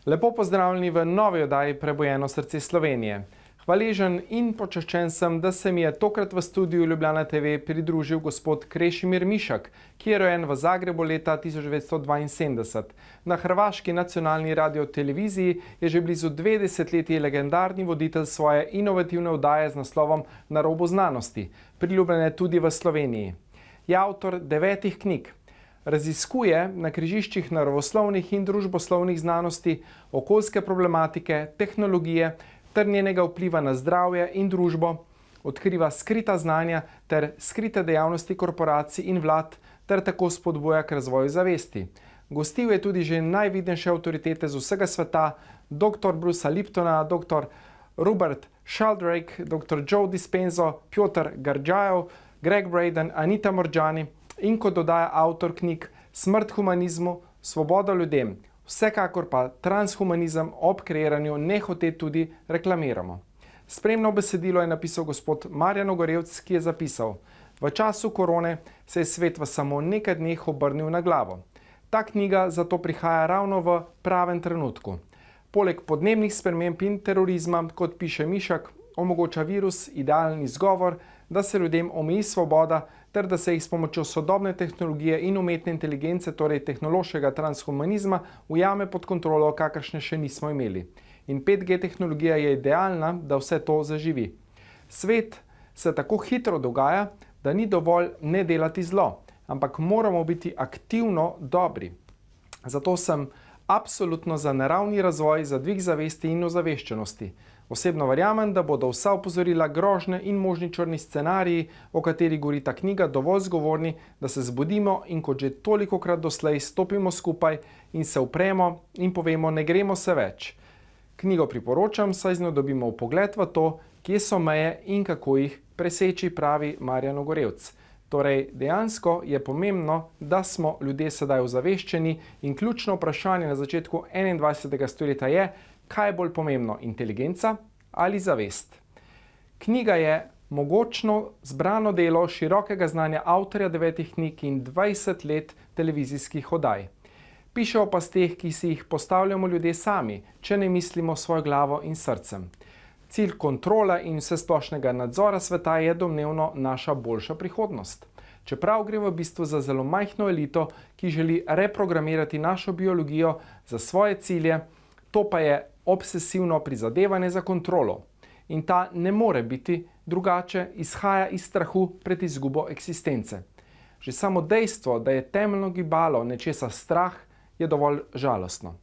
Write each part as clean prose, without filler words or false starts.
Lepo pozdravljeni v novi oddaji Prebujeno srce Slovenije. Hvaležen in počaščen sem, da se mi je tokrat v studiu Ljubljana TV pridružil gospod Krešimir Mišak, ki je rojen v Zagrebu leta 1972. Na hrvaški nacionalni radioteleviziji je že blizu 2 desetletji legendarni voditelj svoje inovativne oddaje z naslovom Na robu znanosti, priljubljene tudi v Sloveniji. Je avtor 9 knjig. Raziskuje na križiščih naravoslovnih in družboslovnih znanosti, okoljske problematike, tehnologije ter njenega vpliva na zdravje in družbo, odkriva skrita znanja ter skrite dejavnosti korporacij in vlad ter tako spodbuja k razvoju zavesti. Gostil je tudi že najvidnejše avtoritete z vsega sveta, dr. Brucea Liptona, dr. Robert Sheldrake, dr. Joe Dispenza, Piotr Gurdjieff, Greg Braden, Anita Moorjani in kot dodaja avtor knjig Smrt humanizmu, Svoboda ljudem, vsekakor pa transhumanizem ob kreiranju nehote tudi reklamiramo. Spremno besedilo je napisal gospod Marjan Ogorevc, ki je zapisal: V času korone se je svet v samo nekaj dneh obrnil na glavo. Ta knjiga zato prihaja ravno v pravem trenutku. Poleg podnebnih sprememb in terorizma, kot piše Mišak, omogoča virus idealen izgovor, da se ljudem omeji svoboda ter da se jih s pomočjo sodobne tehnologije in umetne inteligence, torej tehnološkega transhumanizma, ujame pod kontrolo, kakršne še nismo imeli. In 5G tehnologija je idealna, da vse to zaživi. Svet se tako hitro dogaja, da ni dovolj ne delati zlo, ampak moramo biti aktivno dobri. Zato sem absolutno za naravni razvoj, za dvig zavesti in ozaveščenosti. Osebno verjamem, da bodo vsa opozorila, grožnje in možni črni scenariji, o kateri govori ta knjiga, dovolj zgovorni, da se zbudimo in kot že tolikokrat doslej stopimo skupaj in se upremo in povemo, ne gremo se več. Knjigo priporočam, saj z njo dobimo vpogled v to, kje so meje in kako jih preseči, pravi Marjan Ogorevc. Torej, dejansko je pomembno, da smo ljudje sedaj ozaveščeni in ključno vprašanje na začetku 21. stoletja je, kaj je bolj pomembno, inteligenca ali zavest. Knjiga je mogočno zbrano delo širokega znanja avtorja 9 knjig in 20 let televizijskih oddaj. Piše o pasteh, ki si jih postavljamo ljudje sami, če ne mislimo svojo glavo in srcem. Cilj kontrola in vsesplošnega nadzora sveta je domnevno naša boljša prihodnost. Čeprav gre v bistvu za zelo majhno elito, ki želi reprogramirati našo biologijo za svoje cilje, to pa je obsesivno prizadevanje za kontrolo. In ta ne more biti drugače, izhaja iz strahu pred izgubo eksistence. Že samo dejstvo, da je temeljno gibalo nečesa strah, je dovolj žalostno.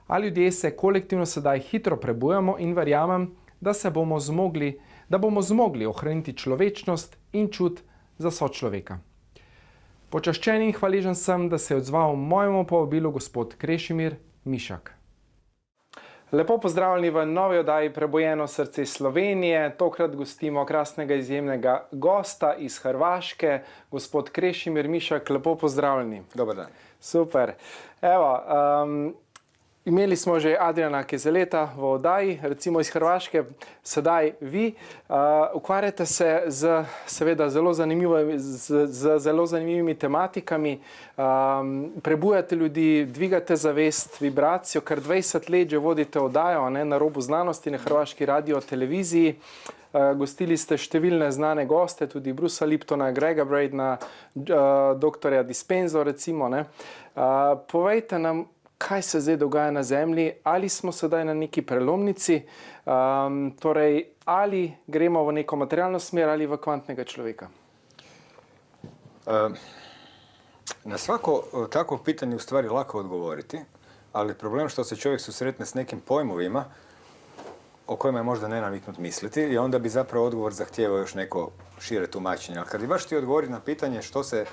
A ljudje se kolektivno sedaj hitro prebujamo in verjamem, da bomo zmogli ohraniti človečnost in čut za sočloveka. Počaščen in hvaležen sem, da se je odzval mojemu povabilu gospod Krešimir Mišak. Lepo pozdravljeni v novi oddaji Prebujeno srce Slovenije. Tokrat gostimo krasnega izjemnega gosta iz Hrvaške, gospod Krešimir Mišak. Lepo pozdravljeni. Dobar dan. Super. Evo, imeli smo že Adriana Kezeleta v oddaji, recimo iz Hrvaške, sedaj vi. Ukvarjate se z zelo zanimivimi tematikami, prebujate ljudi, dvigate zavest, vibracijo, kar 20 let že vodite oddajo Na robu znanosti na hrvaški radioteleviziji. Gostili ste številne znane goste, tudi Brucea Liptona, Grega Bradena, dr. Dispenzo recimo. Povejte nam, kaj se zdaj dogaja na Zemlji, ali smo sedaj na neki prelomnici, torej ali gremo v neko materialno smer ali v kvantnega človeka? Na svako takvo pitanje u stvari lako odgovoriti, ali problem što se čovjek susretne s nekim pojmovima o kojima je možda nenaviknut misliti i onda bi zapravo odgovor zahtijevao još neko šire tumačenje. Ali kad bi baš ti odgovoriti na pitanje što se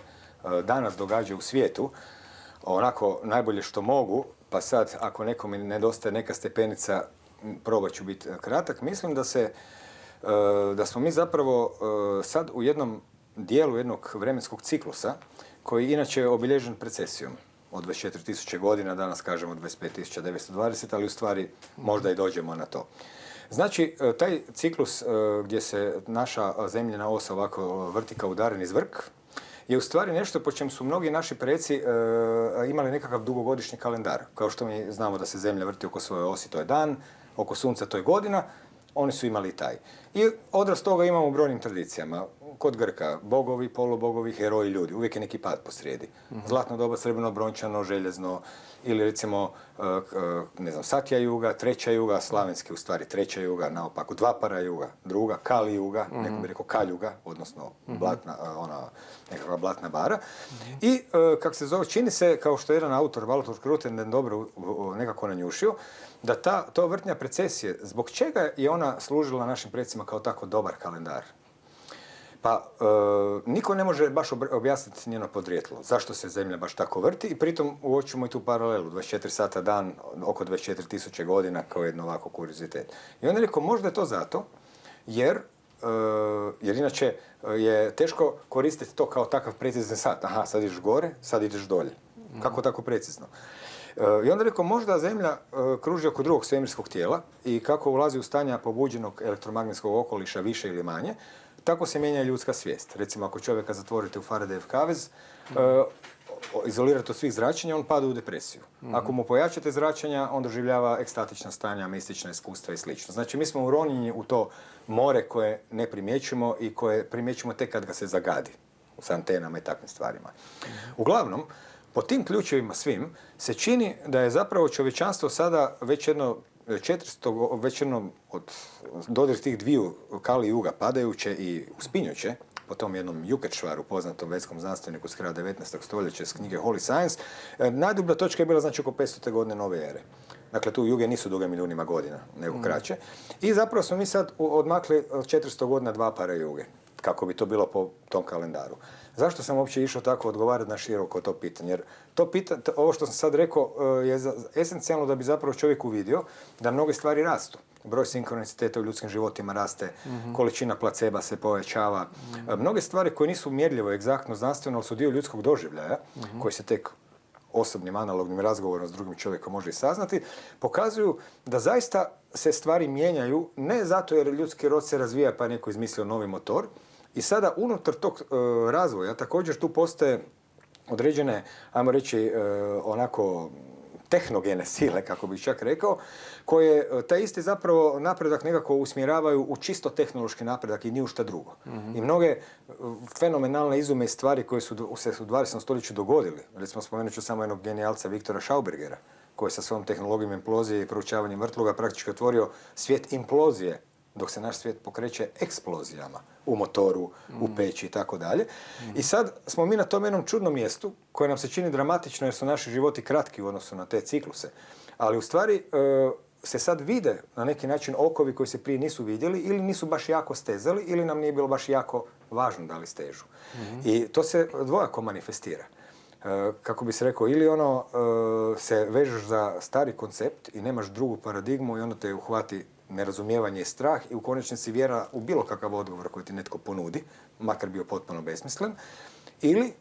danas događa u svijetu, onako najbolje što mogu, pa sad ako nekom nedostaje neka stepenica, probat ću biti kratak, mislim da smo mi zapravo sad u jednom dijelu jednog vremenskog ciklusa koji inače je obilježen precesijom od 24.000 godina, danas kažemo 25.920, ali u stvari možda i dođemo na to. Znači, taj ciklus gdje se naša zemljina osa ovako vrti kao udaren iz vrk je u stvari nešto po čem su mnogi naši preci imali nekakav dugogodišnji kalendar. Kao što mi znamo da se Zemlja vrti oko svoje osi, to je dan, oko Sunca to je godina, oni su imali i taj. I odraz toga imamo u brojnim tradicijama. Kod Grka, bogovi, polubogovi, heroji, ljudi. Uvijek je neki pad posrijedi. Zlatno doba, srebrno, brončano, željezno, ili recimo, ne znam, Satja juga, treća juga, slavenski u stvari treća juga, naopako Dvapara juga, druga, Kali juga, neko bi rekao Kaljuga, odnosno blatna, nekakva blatna bara. I, kako se zove, čini se, kao što je jedan autor, Walter Krutenden, dobro nekako nanjušio, da to vrtnja precesije, zbog čega je ona služila našim predsima kao tako dobar kalendar? Pa, niko ne može baš objasniti njeno podrijetlo. Zašto se Zemlja baš tako vrti i pritom uočimo i tu paralelu. 24 sata dan, oko 24.000 godina kao jedno ovako kuriozitet. I on je rekao, možda je to zato, jer inače je teško koristiti to kao takav precizan sat. Aha, sad ideš gore, sad ideš dolje. Kako tako precizno? I onda je rekao, možda Zemlja kruži oko drugog svemirskog tijela i kako ulazi u stanja pobuđenog elektromagnetskog okoliša više ili manje, tako se mijenja ljudska svijest. Recimo, ako čovjeka zatvorite u Faradayjev kavez, izolirate od svih zračenja, on pada u depresiju. Ako mu pojačate zračenja, on doživljava ekstatična stanja, mistična iskustva i sl. Znači, mi smo uronjeni u to more koje ne primjećujemo i koje primjećujemo tek kad ga se zagadi s antenama i takvim stvarima. Uglavnom, po tim ključevima svim se čini da je zapravo čovječanstvo sada već jedno 400, već jedno od dodir tih dviju Kali juga, padajuće i uspinjuće, po tom jednom Jukerčvaru, poznatom vedskom znanstveniku s kraja 19. stoljeća iz knjige Holy Science, najdublja točka je bila znači oko 500. godine nove ere. Dakle, tu juge nisu duge milijunima godina, nego kraće. I zapravo smo mi sad odmakli 400 godina Dvapara juge, kako bi to bilo po tom kalendaru. Zašto sam uopće išao tako odgovarati na široko to pitanje? Jer ovo što sam sad rekao je esencijalno da bi zapravo čovjek uvidio da mnoge stvari rastu. Broj sinkroniciteta u ljudskim životima raste, količina placeba se povećava. Mnoge stvari koje nisu mjerljivo, egzaktno, znanstveno, ali su dio ljudskog doživljaja, koji se tek osobnim analognim razgovorom s drugim čovjekom može i saznati, pokazuju da zaista se stvari mijenjaju, ne zato jer ljudski rod se razvija pa je neko izmislio novi motor. I sada unutar tog razvoja također tu postoje određene, ajmo reći, onako tehnogene sile, kako bih čak rekao, koje taj isti zapravo napredak nekako usmjeravaju u čisto tehnološki napredak i ni u šta drugo. I mnoge fenomenalne izume i stvari koje su se u 20. stoljeću dogodili, recimo spomenut ću samo jednog genijalca Viktora Schaubergera, koji sa svojom tehnologijom implozije i proučavanjem vrtloga praktički otvorio svijet implozije, dok se naš svijet pokreće eksplozijama u motoru, u peći i tako dalje. I sad smo mi na tom jednom čudnom mjestu koje nam se čini dramatično jer su naši životi kratki u odnosu na te cikluse. Ali u stvari se sad vide na neki način okovi koji se prije nisu vidjeli ili nisu baš jako stezali ili nam nije bilo baš jako važno da li stežu. I to se dvojako manifestira. Kako bi se rekao, ili ono se vežeš za stari koncept i nemaš drugu paradigmu i onda te uhvati nerazumijevanje i strah i u konačnici vjera u bilo kakav odgovor koji ti netko ponudi, makar bio potpuno besmislen, ili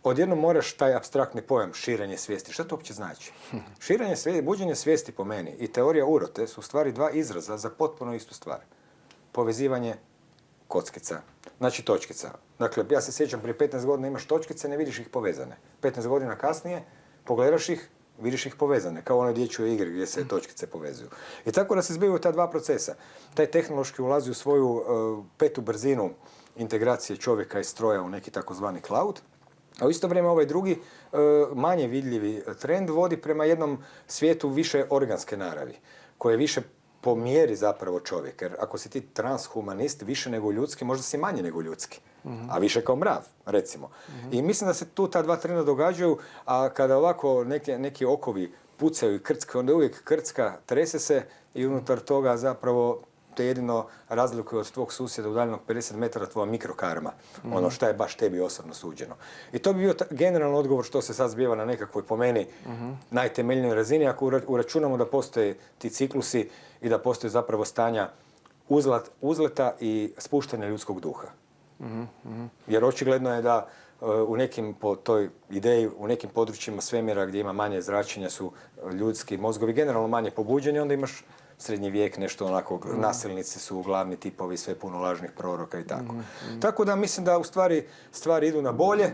odjednom moraš taj apstraktni pojam širenje svijesti. Što to uopće znači? Širenje svijesti, buđenje svijesti po meni i teorija urote su u stvari dva izraza za potpuno istu stvar. Povezivanje kockica, znači točkica. Dakle, ja se sjećam, prije 15 godina imaš točkice, ne vidiš ih povezane. 15 godina kasnije pogledaš ih, vidiš ih povezane, kao u onoj dječjoj igri gdje se točkice povezuju. I tako da se zbivaju ta dva procesa. Taj tehnološki ulazi u svoju petu brzinu integracije čovjeka i stroja u neki takozvani cloud, a u isto vrijeme ovaj drugi, manje vidljivi trend vodi prema jednom svijetu više organske naravi, koje je više po mjeri zapravo čovjek. Jer ako si ti transhumanist, više nego ljudski, možda si manje nego ljudski. A više kao mrav, recimo. I mislim da se tu ta dva trenda događaju, a kada ovako neki okovi pucaju i krcka, onda uvijek krcka, trese se i unutar toga zapravo te jedino razlikuje od tvog susjeda udaljenog 50 metara tvoja mikrokarma. Ono šta je baš tebi osobno suđeno. I to bi bio generalno odgovor što se sad zbiva na nekakvoj, po meni, najtemeljnijoj razini. Ako uračunamo da postoje ti ciklusi i da postoje zapravo stanja uzleta i spuštanja ljudskog duha. Jer očigledno je da u nekim, po toj ideji, u nekim područjima svemira gdje ima manje zračenja su ljudski mozgovi generalno manje pobuđeni, onda imaš srednji vijek, nešto onako, nasilnici su glavni tipovi, sve puno lažnih proroka i tako. Tako da mislim da u stvari idu na bolje,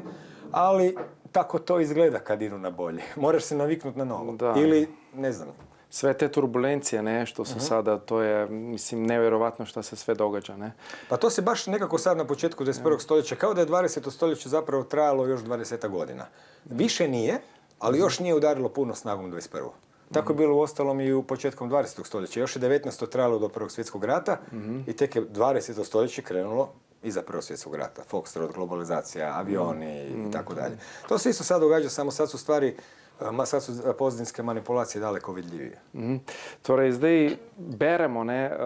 ali tako to izgleda kad idu na bolje. Moraš se naviknuti na novo. Da. Ili, ne znam. Sve te turbulencije, ne, što su sada, to je, mislim, nevjerovatno što se sve događa, ne. Pa to se baš nekako sad na početku 21. stoljeća, kao da je 20. stoljeće zapravo trajalo još 20 godina. Više nije, ali još nije udarilo puno snagom 21. Tako je bilo uostalom i u početkom 20. stoljeća. Još je 19. trajalo do Prvog svjetskog rata i tek je 20. stoljeće krenulo iza Prvog svjetskog rata. Foxtrot, globalizacija, avioni i tako dalje. To se isto sad događa, samo sad su stvari, sad su pozadinske manipulacije daleko vidljivije. Torej, zdaj beremo ne,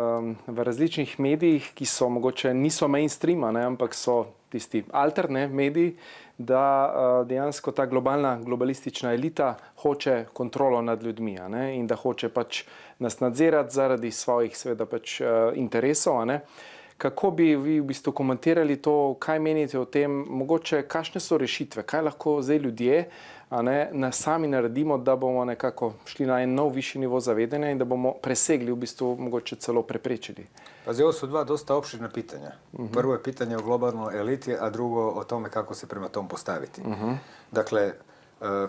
v različnih medijih, ki so mogoče niso mainstreama, ne, ampak so tisti alterne mediji, da dejansko ta globalistična elita hoče kontrolo nad ljudmi, a ne, in da hoče pač nas nadzirati zaradi svojih seveda pač interesov, a ne. Kako bi vi v bistvu komentirali to, kaj menite o tem, mogoče kakšne so rešitve, kaj lahko zdaj ljudje sami naredimo, da bomo nekako šli na en nov višji nivo zavedanja in da bomo presegli, v bistvu mogoče celo preprečili? Pazi, ovo su dva dosta opširna pitanja. Prvo je pitanje o globalnoj eliti, a drugo o tome kako se prema tom postaviti. Dakle,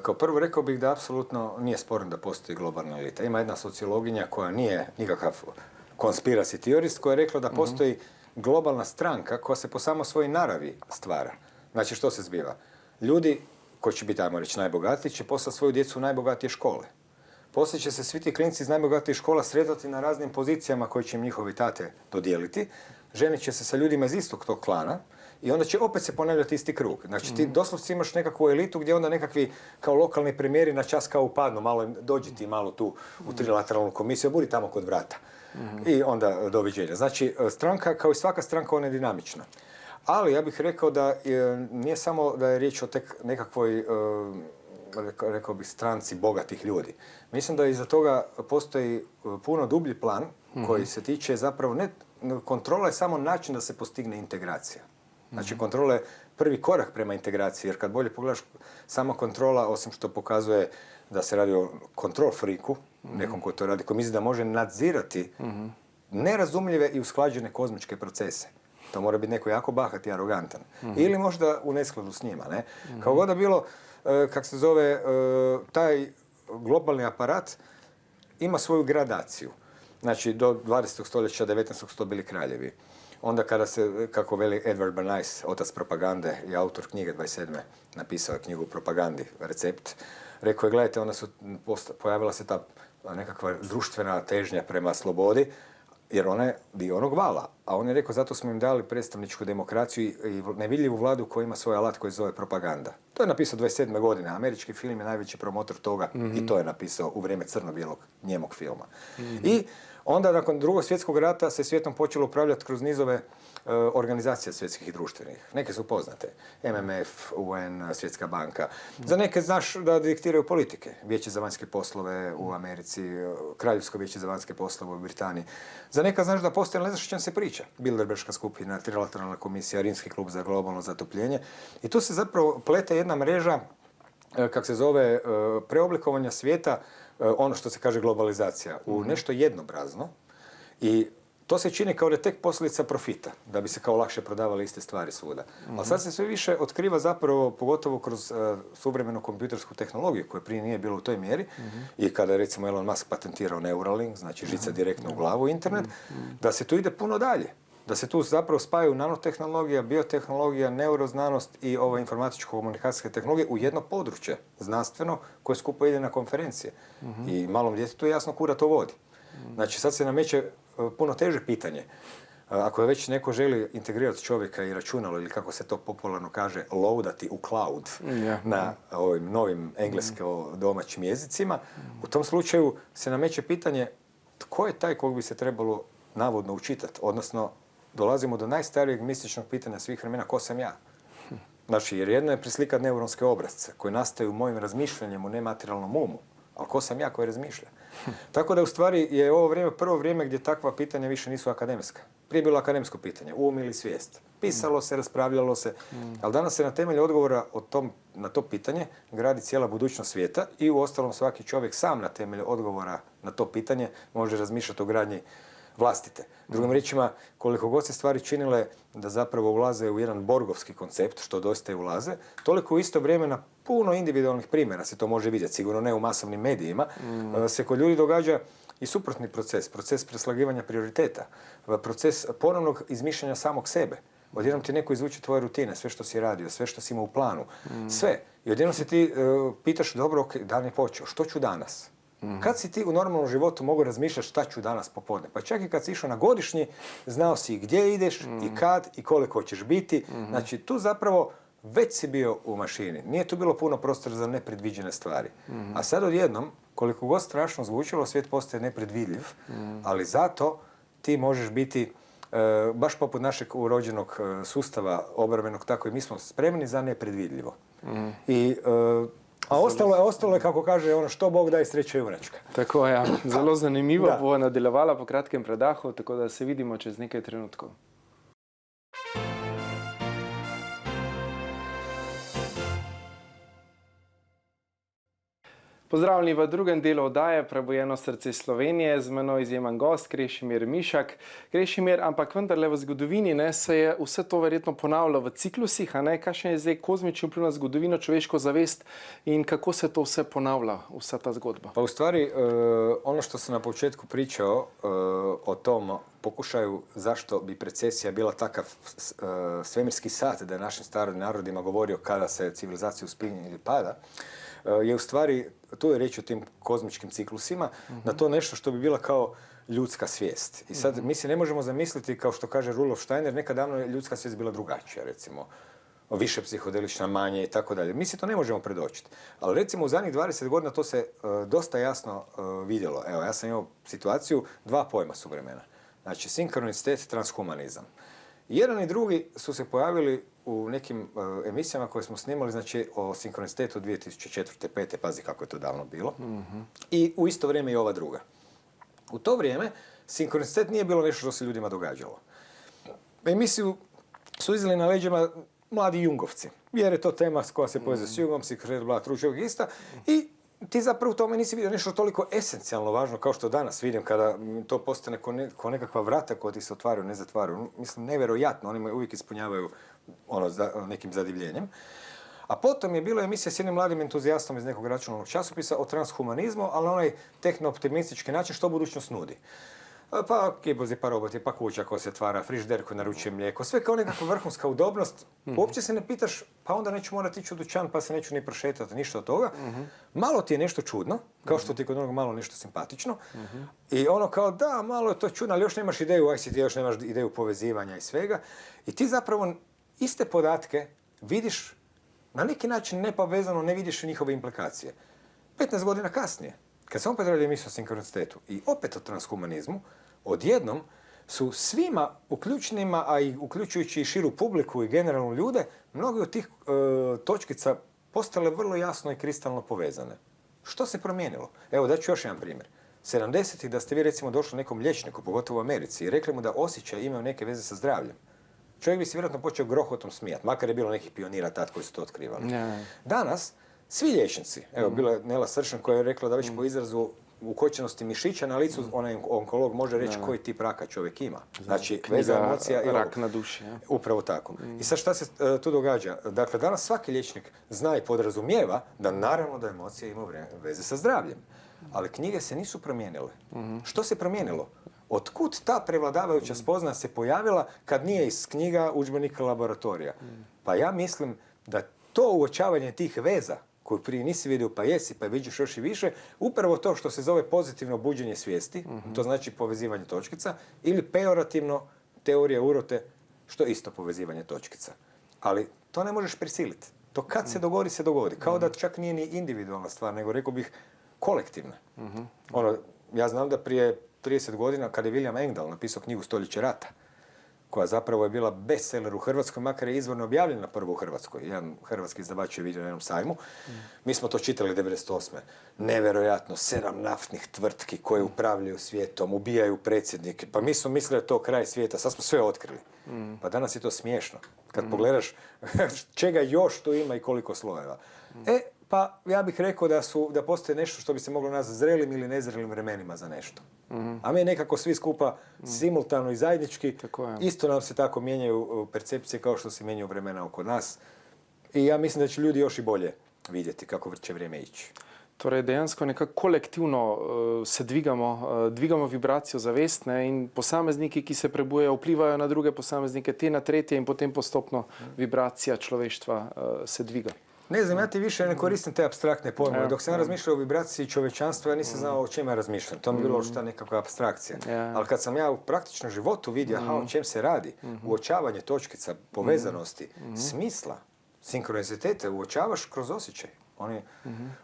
kao prvo rekao bih da apsolutno nije sporno da postoji globalna elita. Ima jedna sociologinja koja nije nikakav conspiracy theorist, koja je rekla da postoji globalna stranka koja se po samo svojoj naravi stvara. Znači, što se zbiva? Ljudi koji će biti, ajmo reći, najbogatiji, će poslati svoju djecu u najbogatije škole. Poslije će se svi ti klinci iz najbogatijih škola sretati na raznim pozicijama koje će im njihovi tate dodijeliti. Ženit će se sa ljudima iz istog tog klana i onda će opet se ponavljati isti krug. Znači, ti doslovci imaš nekakvu elitu gdje onda nekakvi kao lokalni premijeri na čas kao upadnu, malo dođi ti malo tu u trilateralnu komisiju, budi tamo kod vrata. I onda doviđenja. Znači, stranka, kao i svaka stranka, ona je dinamična. Ali ja bih rekao da nije samo da je riječ o tek nekakvoj, rekao bih, stranci bogatih ljudi. Mislim da iza toga postoji puno dublji plan koji se tiče zapravo ne, kontrola je samo način da se postigne integracija. Znači, kontrola je prvi korak prema integraciji, jer kad bolje pogledaš, sama kontrola, osim što pokazuje da se radi o kontrol friku, nekom ko to radi, ko misli da može nadzirati nerazumljive i usklađene kozmičke procese. To mora biti neko jako bahat i arogantan. Ili možda u neskladu s njima, ne? Kao god da bilo, kak se zove, taj globalni aparat ima svoju gradaciju. Znači, do 20. stoljeća, 19. su to bili kraljevi. Onda kada se, kako veli Edward Bernays, otac propagande i autor knjige 27. napisao knjigu o propagandi, recept, rekao je, gledajte, onda pojavila se ta nekakva društvena težnja prema slobodi, jer ona je dio onog vala. A on je rekao, zato smo im dali predstavničku demokraciju i nevidljivu vladu koja ima svoj alat koji se zove propaganda. To je napisao 27. godine. Američki film je najveći promotor toga i to je napisao u vrijeme crno-bijelog njemog filma. I onda, nakon Drugog svjetskog rata, se svijetom počelo upravljati kroz nizove organizacija svjetskih i društvenih. Neke su poznate. MMF, UN, Svjetska banka. Za neke znaš da diktiraju politike. Vijeće za vanjske poslove u Americi, Kraljevsko vijeće za vanjske poslove u Britaniji. Za neka znaš da postoje, ali ne znaš o čem se priča. Bilderberška skupina, trilateralna komisija, Rimski klub za globalno zatopljenje. I tu se zapravo plete jedna mreža, kak se zove, preoblikovanja svijeta, ono što se kaže globalizacija, u nešto jednobrazno. I to se čini kao da je tek posljedica profita, da bi se kao lakše prodavale iste stvari svuda. Ali sad se sve više otkriva zapravo, pogotovo kroz suvremenu kompjutersku tehnologiju, koja prije nije bilo u toj mjeri, i kada je recimo Elon Musk patentirao Neuralink, znači žica direktno u glavu, internet, da se tu ide puno dalje. Da se tu zapravo spajaju nanotehnologija, biotehnologija, neuroznanost i ova informatičko-komunikacijske tehnologije u jedno područje znanstveno koje skupo ide na konferencije. I malom djetetu je jasno kuda to vodi. Znači, sad se nameće puno teže pitanje. Ako je već neko želi integrirati čovjeka i računalo, ili kako se to popularno kaže, loadati u cloud na ovim novim englesko-domaćim jezicima, u tom slučaju se nameće pitanje tko je taj kog bi se trebalo navodno učitati, odnosno dolazimo do najstarijeg mističnog pitanja svih vremena, ko sam ja? Znači, jer jedno je preslikati neuronske obrazce koje nastaju mojim razmišljanjem u nematerijalnom umu, ali ko sam ja koji razmišlja? Tako da u stvari je ovo vrijeme, prvo vrijeme gdje takva pitanja više nisu akademska. Prije je bilo akademsko pitanje, um ili svijest. Pisalo se, raspravljalo se, ali danas se na temelju odgovora na to pitanje gradi cijela budućnost svijeta i u ostalom svaki čovjek sam na temelju odgovora na to pitanje može razmišljati o gradnji vlastite. Drugim riječima, koliko god se stvari činile da zapravo ulaze u jedan borgovski koncept, što dosta i ulaze, toliko u isto vrijeme na puno individualnih primjera se to može vidjeti, sigurno ne u masovnim medijima, se kod ljudi događa i suprotni proces preslagivanja prioriteta, proces ponovnog izmišljanja samog sebe. Odjednom ti neko izvuče tvoje rutine, sve što si radio, sve što si imao u planu, sve. I odjednom se ti pitaš, dobro, ok, dan je počeo, što ću danas? Kad si ti u normalnom životu mogu razmišljati šta ću danas popodne? Pa čak i kad si išao na godišnji, znao si gdje ideš i kad i koliko ćeš biti. Znači tu zapravo već si bio u mašini. Nije tu bilo puno prostora za nepredviđene stvari. A sad odjednom, koliko god strašno zvučilo, svijet postaje nepredvidljiv, ali zato ti možeš biti baš poput našeg urođenog sustava obrambenog, tako i mi smo spremni za nepredvidljivo. A ostalo je, kako kaže, ono što Bog daje, sreća i vračka. Tako je, zelo zanimivo bo nadaljevala po kratkem predahu, tako da se vidimo čez nekaj trenutkov. Pozdravljeni v drugem delu oddaje Prebujeno srce Slovenije, z menoj izjemen gost Krešimir Mišak. Krešimir, ampak vendarle v zgodovini se je vse to verjetno ponavljalo v ciklusih, kakšen je zdaj kozmični vpliv na zgodovino, človeško zavest in kako se to vse ponavlja, vsa ta zgodba? Pa u stvari, ono što sam na početku pričao o tom pokušaju zašto bi precesija bila takav svemirski sat da je našim starim narodima govorio kada se civilizacija uspinje ili pada, je u stvari, tu je reč o tim kozmičkim ciklusima, na to nešto što bi bila kao ljudska svijest. I sad mi si ne možemo zamisliti, kao što kaže Rudolf Steiner, nekad davno je ljudska svijest bila drugačija, recimo više psihodelična, manje i tako dalje. Mi si to ne možemo predočiti. Ali recimo u zadnjih 20 godina to se dosta jasno vidjelo. Evo, ja sam imao situaciju, dva pojma su vremena. Znači, sinkronicitet, transhumanizam. Jedan i drugi su se pojavili u nekim emisijama koje smo snimali, znači o sinkronicitetu 2004. 5. Pazi kako je to davno bilo. I u isto vrijeme i ova druga. U to vrijeme sinkronicitet nije bilo nešto što se ljudima događalo. Emisiju su izdali na leđima mladi jungovci, jer je to tema koja se povezuje s Jungom, sinkronicitet, bla, tručevog ista, i ti zapravo u tome nisi vidio nešto toliko esencijalno važno kao što danas vidim kada to postane ko nekakva vrata koja ti se otvaraju, ne zatvaraju. Mislim, nevjerojatno, oni me uvijek ispunjavaju nekim zadivljenjem. A potom je bila emisija s jednim mladim entuzijastom iz nekog računalnog časopisa o transhumanizmu, ali na onaj tehno-optimistički način što budućnost nudi. Pa kibozi, pa roboti, pa kuća koja se otvara, frižider koji naručuje mlijeko, sve kao nekakva vrhunska udobnost. Uopće se ne pitaš, pa onda neću morati ići u dućan, pa se neću ni prošetati, ništa od toga. Malo ti je nešto čudno, kao što ti kod onog malo nešto simpatično. I ono kao, da, malo je to čudno, ali još nemaš ideju ICT, još nemaš ideju povezivanja i svega. I ti zapravo iste podatke vidiš na neki način nepovezano, ne vidiš njihove implikacije. 15 godina kasnije, kad sam opet radio emisiju o sinkronicitetu i opet o transhumanizmu, odjednom su svima uključenima, a i uključujući i širu publiku i generalno ljude, mnogi od tih točkica postale vrlo jasno i kristalno povezane. Što se promijenilo? Evo, daću još jedan primjer. 70-ih da ste vi recimo došli nekom liječniku, pogotovo u Americi, i rekli mu da osjećaj imaju neke veze sa zdravljem. Čovjek bi se vjerojatno počeo grohotom smijati, makar je bilo nekih pionira tad koji su to otkrivali. Danas, svi liječnici, evo, bila je Nela Sršan koja je rekla da već po izrazu ukočenosti mišića na licu, onaj onkolog može reći koji tip raka čovjek ima. Znači, veza emocija i rak na duši. Upravo tako. I sad šta se tu događa? Dakle, danas svaki liječnik zna i podrazumijeva da naravno da emocija ima veze sa zdravljem. Ali knjige se nisu promijenile. Što se promijenilo? Otkud ta prevladavajuća spoznaja se pojavila kad nije iz knjiga, udžbenika, laboratorija? Pa ja mislim da to uočavanje tih veza koju prije nisi vidio pa jesi, pa vidiš još i više, upravo to što se zove pozitivno buđenje svijesti, to znači povezivanje točkica, ili pejorativno teorija urote, što je isto povezivanje točkica. Ali to ne možeš prisiliti. To kad se dogodi, se dogodi. Kao da čak nije ni individualna stvar, nego rekao bih kolektivna. Ja znam da prije 30 godina, kada je William Engdahl napisao knjigu Stoljeće rata, koja zapravo je bila bestseller u Hrvatskoj, makar je izvorno objavljena prvo u Hrvatskoj. Jedan hrvatski izdavač je vidio na jednom sajmu. Mi smo to čitali 98. Nevjerojatno, 7 naftnih tvrtki koje upravljaju svijetom, ubijaju predsjednike. Pa mi smo mislili da je to kraj svijeta, sad smo sve otkrili. Pa danas je to smiješno. Kad pogledaš čega još tu ima i koliko slojeva. Pa ja bih rekao da postoji nešto što bi se moglo nazvati zrelim ili nezrelim vremenima za nešto. A mi nekako svi skupa simultano i zajednički, isto nam se tako mijenjaju percepcije kao što se mijenjaju vremena oko nas. I ja mislim da će ljudi još i bolje vidjeti kako će vrijeme ići. Torej, dejansko nekako kolektivno se dvigamo vibracijo zavestne in posamezniki, ki se prebujajo, vplivajo na druge posameznike, te na tretje in potem postopno vibracija človeštva se dviga. Ne znam, ja ti više ne koristim te apstraktne pojmove. Dok sam razmišljao o vibraciji čovječanstva, ja nisam znao o čemu ja razmišljam. To mi je bilo šta nekakva apstrakcija. Ali kad sam ja u praktičnom životu vidio o čem se radi, uočavanje točkica, povezanosti, smisla, sinkronizitete, uočavaš kroz osjećaj.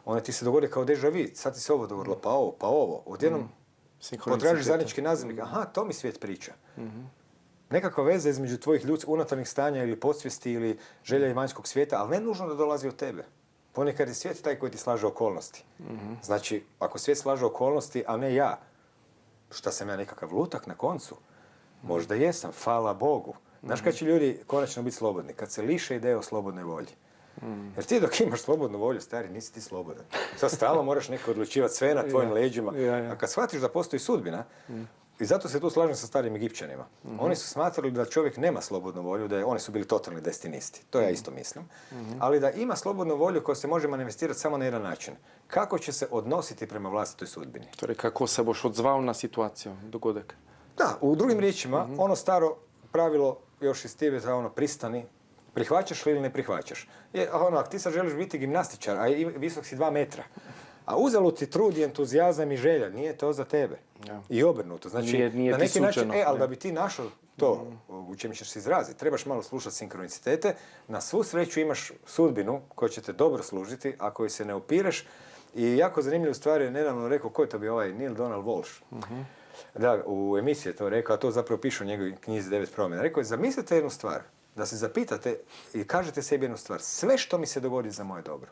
One ti se dogode kao deja vu. Sad ti se ovo dogodilo, pa ovo. Odjednom potražiš zajednički nazivnik. Aha, to mi svijet priča. Nekakva veza između tvojih unutarnjih stanja ili podsvijesti ili želja i vanjskog svijeta, ali ne nužno da dolazi od tebe. Ponekad je svijet taj koji ti slaže okolnosti. Znači, ako svijet slaže okolnosti, a ne ja, šta sam ja nekakav lutak na koncu? Možda jesam, hvala Bogu. Znaš kad će ljudi konačno biti slobodni? Kad se liše ideje o slobodnoj volji. Jer ti dok imaš slobodnu volju, stari, nisi ti slobodan. Sad stalno moraš neko odlučivati sve na tvojim leđima. A kad shvatiš da postoji sudbina, i zato se tu slažem sa starim Egipćanima. Oni su smatrali da čovjek nema slobodnu volju, oni su bili totalni destinisti. To ja isto mislim. Ali da ima slobodnu volju koja se može manifestirati samo na jedan način. Kako će se odnositi prema vlastitoj sudbini? Torej, kako se boš odzval na situaciju, dogodek? Da, u drugim riječima, ono staro pravilo još iz Tibeta, pristani, prihvaćaš li ili ne prihvaćaš. Ako ti sad želiš biti gimnastičar, a visok si 2 metra, a uzalud ti trud i entuzijazam i želja, nije to za tebe. I obrnuto. Znači, nije na neki ti način, slučajno. ali da bi ti našao to u čem ćeš se izraziti, trebaš malo slušati sinkronicitete. Na svu sreću imaš sudbinu koja će te dobro služiti, a koju se ne opireš. I jako zanimljivu stvar je nedavno rekao, ko je to bio ovaj Neil Donald Walsh. Da, u emisiji je to rekao, a to zapravo piše u njegovoj knjizi 9 promjena. Rekao je, zamislite jednu stvar, da se zapitate i kažete sebi jednu stvar, sve što mi se dogodi za moje dobro.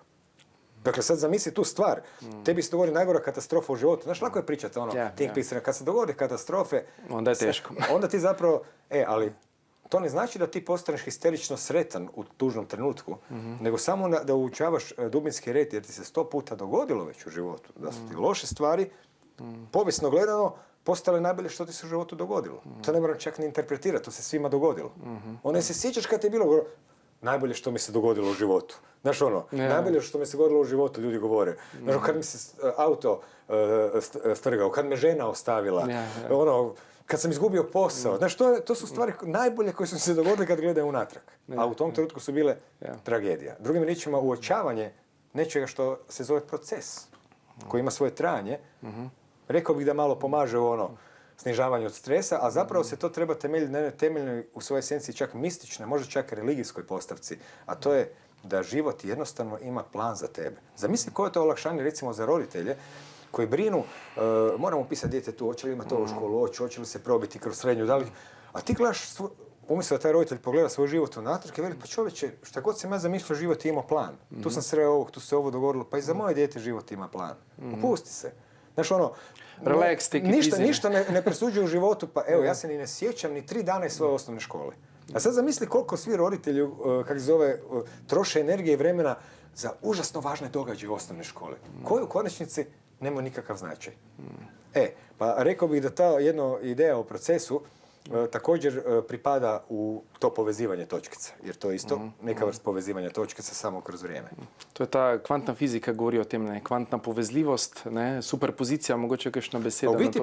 Dakle, sad zamisli tu stvar. Tebi se dogodi najgora katastrofa u životu. Znaš, lako je pričati kad se dogode katastrofe... Onda je teško. Onda ti zapravo... ali to ne znači da ti postaneš histerično sretan u tužnom trenutku, nego samo da uočavaš dubinski red, jer ti se 100 puta dogodilo već u životu. Da su ti loše stvari, povijesno gledano, postale najbolje što ti se u životu dogodilo. To ne moram čak ni interpretirati, to se svima dogodilo. Onda se sjećaš kad ti je bilo... Najbolje što mi se dogodilo u životu. Znaš najbolje što mi se dogodilo u životu, ljudi govore. Znaš, kad mi se auto strgao, kad me žena ostavila, kad sam izgubio posao. Znaš, to su stvari najbolje koje su se dogodile kad gledaju unatrag. A u tom trenutku su bile tragedija. Drugim riječima, uočavanje nečega što se zove proces, koji ima svoje trajanje, rekao bih da malo pomaže u snižavanju od stresa, a zapravo se to treba temeljiti na temeljnoj u svojoj esenciji čak mistične, možda čak religijskoj postavci, a to je da život jednostavno ima plan za tebe. Zamisli koje je to olakšanje recimo za roditelje koji brinu, moramo upisati djetetu, hoće li imati ovo u školu, hoće li se probiti kroz srednju, da li... A ti gledaš, umjesto da taj roditelj pogleda svoj život unatrag i veli, pa čovječe, šta god sam ja zamislio, život je imao plan. Tu sam sreo ovog, tu se ovo dogodilo, pa i za moje dijete život ima plan. Opusti se. Znaš, ništa ne presuđuje u životu, pa evo, ja se ni ne sjećam ni 3 dana iz svoje osnovne škole. A sad zamisli koliko svi roditelji, troše energije i vremena za užasno važne događaje u osnovne škole, koje u konačnici nemaju nikakav značaj. Pa rekao bih da ta jedna ideja o procesu također pripada u to povezivanje točkica, jer to je isto neka vrst povezivanja točkica samo kroz vrijeme. To je ta kvantna fizika, govori o tem, kvantna povezljivost, superpozicija, mogoče kakšna beseda. U biti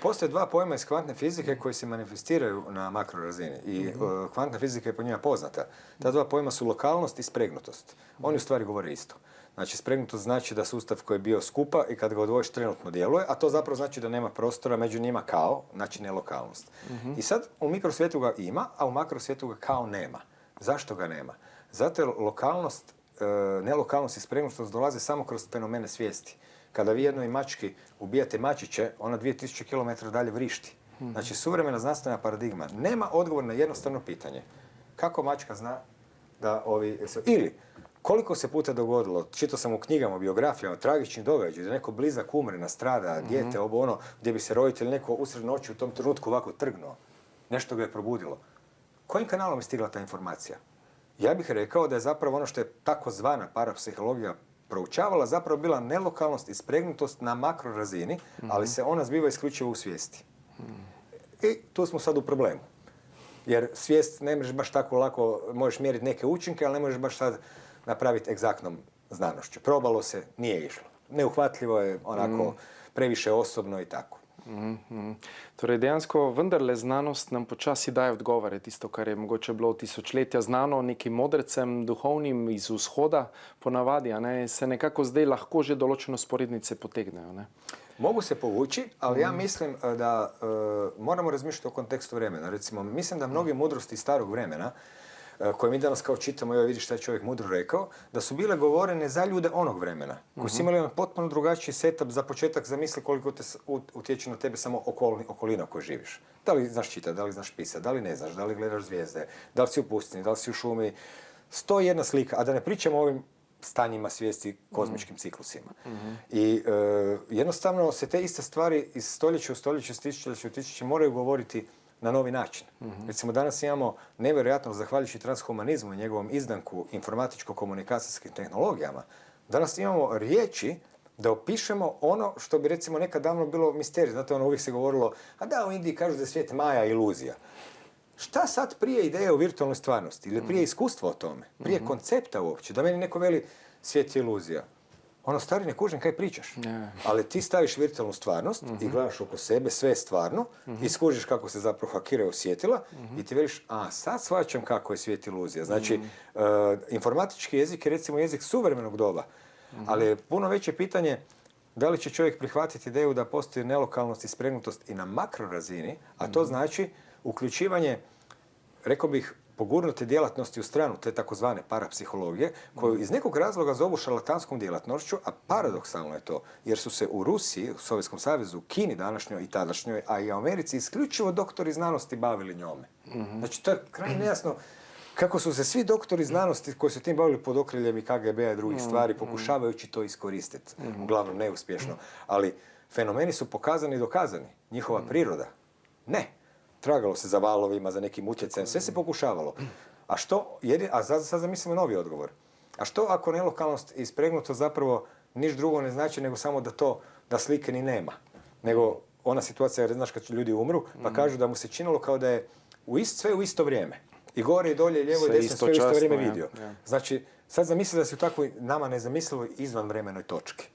postoje 2 pojma iz kvantne fizike koji se manifestiraju na makrorazini i kvantna fizika je po njima poznata. Ta 2 pojma su lokalnost i spregnutost. Oni u stvari govore isto. Znači, spregnutost znači da sustav koji je bio skupa i kad ga odvojiš trenutno djeluje, a to zapravo znači da nema prostora, među njima kao, znači nelokalnost. I sad u mikrosvijetu ga ima, a u makrosvijetu ga kao nema. Zašto ga nema? Zato jer lokalnost, nelokalnost i spregnutost dolaze samo kroz fenomene svijesti. Kada vi jednoj mački ubijate mačiće, ona 2000 km dalje vrišti. Znači, suvremena znanstvena paradigma nema odgovor na jednostavno pitanje. Kako mačka zna da ovi... Ili, koliko se puta dogodilo, čitao sam u knjigama, biografijama, tragični događaj, da neko blizak umre, nastrada, dijete, ovo ono, gdje bi se roditelj neko usred noći u tom trenutku ovako trgnuo. Nešto ga je probudilo. Kojim kanalom je stigla ta informacija? Ja bih rekao da je zapravo ono što je takozvana parapsihologija proučavala zapravo bila nelokalnost i spregnutost na makro razini, ali se ona zbiva isključivo u svijesti. I tu smo sad u problemu. Jer svijest ne možeš baš tako lako, možeš mjeriti neke učinke, ali ne možeš baš sad napraviti egzaktnom znanošću. Probalo se, nije išlo. Neuhvatljivo je, onako, previše osobno i tako. Torej, dejansko vendarle znanost nam počasi daje odgovore. Tisto, kar je mogoče bilo tisočletja znano nekim modrecem, duhovnim iz vzhoda, ponavadi, se nekako zdaj lahko že določene sporednice potegnejo. Ne? Mogu se povući, ali ja mislim da moramo razmišljati o kontekstu vremena. Recimo, mislim da mnoge mudrosti starog vremena, koje mi danas kao čitamo, evo vidiš šta je čovjek mudro rekao, da su bile govorene za ljude onog vremena, koji su imali potpuno drugačiji setup. Za početak zamisli koliko te utječe na tebe samo okolina u kojoj živiš. Da li znaš čitati, da li znaš pisati, da li ne znaš, da li gledaš zvijezde, da li si u pustini, da li si u šumi. 101 slika, a da ne pričamo o ovim stanjima svijesti, kozmičkim ciklusima. I jednostavno se te iste stvari iz stoljeća u stoljeće, iz tisućljeća u tisućljeće moraju govoriti na novi način. Recimo, danas imamo nevjerojatno, zahvaljujući transhumanizmu i njegovom izdanku informatičko-komunikacijskim tehnologijama, danas imamo riječi da opišemo ono što bi recimo nekad davno bilo misterij. Znate, uvijek se govorilo, a da, u Indiji kažu da je svijet maja iluzija. Šta sad prije ideje o virtualnoj stvarnosti? Ili prije iskustva o tome? Prije koncepta uopće? Da meni neko veli svijet je iluzija. Ono, stari, ne kužim kaj pričaš. Ali ti staviš virtualnu stvarnost i gledaš oko sebe, sve je stvarno, i skužiš kako se zapravo hakiraju osjetila i ti veliš, a sad shvaćam kako je svijet iluzija. Znači, informatički jezik je recimo jezik suvremenog doba, ali je puno veće pitanje da li će čovjek prihvatiti ideju da postoji nelokalnost i spregnutost i na makro razini, a to znači uključivanje, rekao bih, pogurnute djelatnosti u stranu, te takozvane parapsihologije, koju iz nekog razloga zovu šarlatanskom djelatnošću, a paradoksalno je to, jer su se u Rusiji, u Sovjetskom savezu, Kini današnjoj i tadašnjoj, a i u Americi, isključivo doktori znanosti bavili njome. Znači, to je krajnje nejasno kako su se svi doktori znanosti koji su tim bavili pod okriljem i KGB-a i drugih stvari, pokušavajući to iskoristiti. Uglavnom neuspješno. Ali fenomeni su pokazani i dokazani. Njihova priroda. Ne. Tragalo se za valovima, za nekim utjecajem, sve se pokušavalo. A sad zamislimo novi odgovor. A što ako nelokalnost i spregnutost zapravo niš drugo ne znači nego samo da slike ni nema? Nego ona situacija, znaš, kad ljudi umru, pa kažu da mu se činilo kao da je sve u isto vrijeme. I gore i dolje, i lijevo i desno, sve u isto vrijeme vidio. Znači, sad zamisli da si u takvoj nama nezamislivoj izvanvremenoj točki.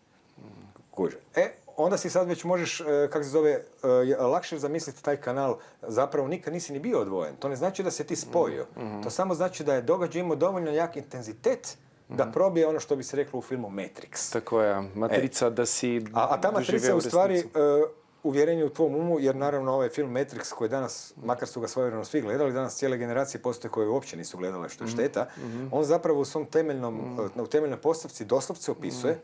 Onda si sad već možeš, lakše zamisliti taj kanal, zapravo nikad nisi ni bio odvojen. To ne znači da se ti spojio. To samo znači da je događaj imao dovoljno jak intenzitet da probije ono što bi se reklo u filmu Matrix. Tako je, matrica da si a ta matrica je u stvari uvjerenje u tvom umu, jer naravno ovaj film Matrix koji danas, makar su ga svojevremeno svi gledali, danas cijele generacije postoje koje uopće nisu gledale, što je šteta, on zapravo u svom temeljnoj postavci doslovce opisuje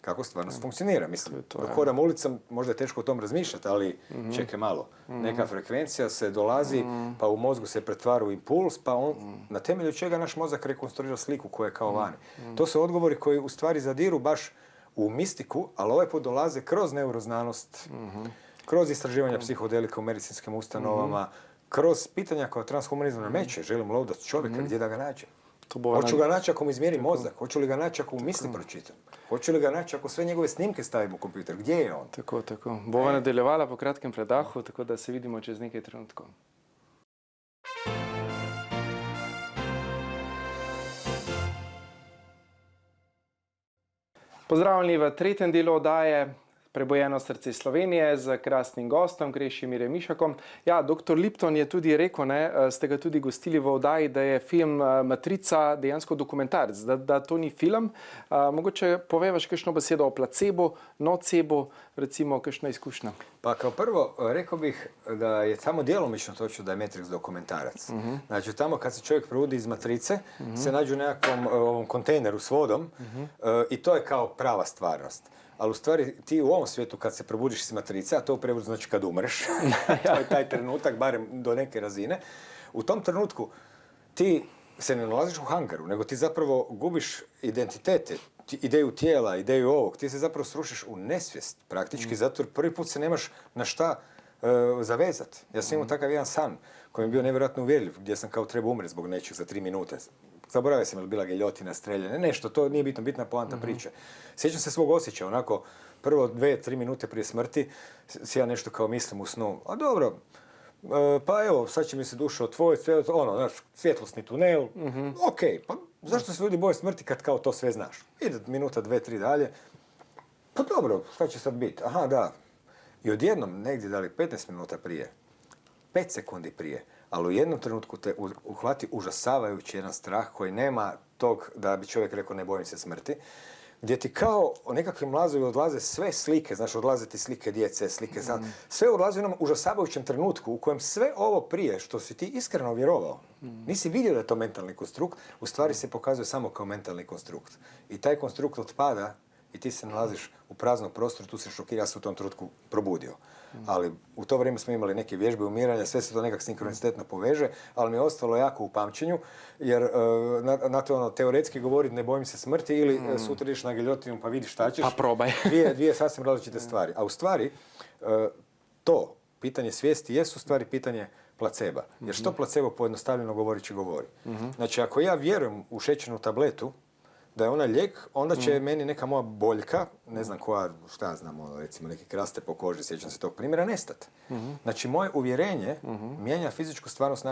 kako stvarnost funkcionira. Mislim, dok hodam ulicom, možda je teško o tom razmišljati, ali čekaj malo. Neka frekvencija se dolazi, pa u mozgu se pretvara u impuls, pa on, na temelju čega naš mozak rekonstruira sliku koja je kao vani. To su odgovori koji u stvari zadiru baš u mistiku, ali ovaj put dolaze kroz neuroznanost, kroz istraživanja psihodelika u medicinskim ustanovama, kroz pitanja koja transhumanizam nameće. Želim lovdati čovjeka, gdje da ga nađem? Hoću ga naći ako mu izmjeri mozak? Hoću li ga naći ako mu misli pročitam? Hoću li ga naći ako sve njegove snimke stavim u kompjuter? Gdje je on? Tako. Bova nadaljevala po kratkem predahu, tako da se vidimo čez nekaj trenutkov. Pozdravljeni v tretjem delu oddaje Prebojeno srce Slovenije z krasnim gostom, Krešimirjem Mišakom. Ja, dr. Lipton je tudi rekel, ste ga tudi gostili v oddaji, da je film Matrica dejansko dokumentarec, da to ni film. Mogoče povevaš kakšno besedo o placebo, nocebo, recimo kakšna izkušnja? Pa kao prvo, rekao bih da je tamo djelomično točno da je Matrix dokumentarac. Znači, tamo kad se čovjek probudi iz matrice, se nađe u nekakvom kontejneru s vodom i to je kao prava stvarnost. ali u stvari ti u ovom svijetu kad se probudiš iz matrice, a to u prijevodu znači kad umreš, to je taj trenutak, barem do neke razine, u tom trenutku ti se ne nalaziš u hangaru, nego ti zapravo gubiš identitete, ideju tijela, ideju ovog, ti se zapravo srušiš u nesvijest praktički, zato jer prvi put se nemaš na šta zavezati. Ja sam imao takav jedan san koji mi je bio nevjerojatno uvjerljiv, gdje sam kao trebao umreti zbog nečeg za 3 minute. Zaboravio sam je li bila giljotina, streljane, nešto, to nije bitno, bitna poanta priče. Sjećam se svog osjećaja, onako, prvo 2-3 minute prije smrti, si ja nešto kao mislim u snu, a dobro, pa evo, sad će mi se duša otvojiti, ono, znaš, svjetlosni tunel, ok, pa zašto se ljudi boje smrti kad kao to sve znaš? Ide minuta, 2-3 dalje, pa dobro, šta će sad biti? Aha, da. I odjednom, negdje da li 15 minuta prije, 5 sekundi prije, ali u jednom trenutku te uhvati užasavajući jedan strah koji nema tog da bi čovjek rekao ne bojim se smrti, gdje ti kao o nekakvim mlazovi odlaze sve slike, znaš, odlaze ti slike djece, slike sad, sve odlazi u jednom užasavajućem trenutku u kojem sve ovo prije što si ti iskreno vjerovao, nisi vidio da je to mentalni konstrukt, u stvari se pokazuje samo kao mentalni konstrukt. I taj konstrukt otpada i ti se nalaziš u praznom prostoru, tu se šokira, ja se u tom trenutku probudio. Ali u to vrijeme smo imali neke vježbe umiranja, sve se to nekak sinkronitetno poveže, ali mi je ostalo jako u pamćenju, jer na to ono, teoretski govoriti ne bojim se smrti ili sutra ideš na giljotinu pa vidiš šta ćeš. Pa probaj. dvije sasvim različite stvari. A u stvari, to pitanje svijesti jest u stvari pitanje placeba. Jer što placebo pojednostavljeno govorići govori? Znači, ako ja vjerujem u šećernu tabletu, da je ona lijek, onda će meni neka moja boljka, ne znam koja, šta ja znam, recimo neke kraste po koži, sjećam se tog primjera, nestati. Znači, moje uvjerenje mijenja fizičku stvarnost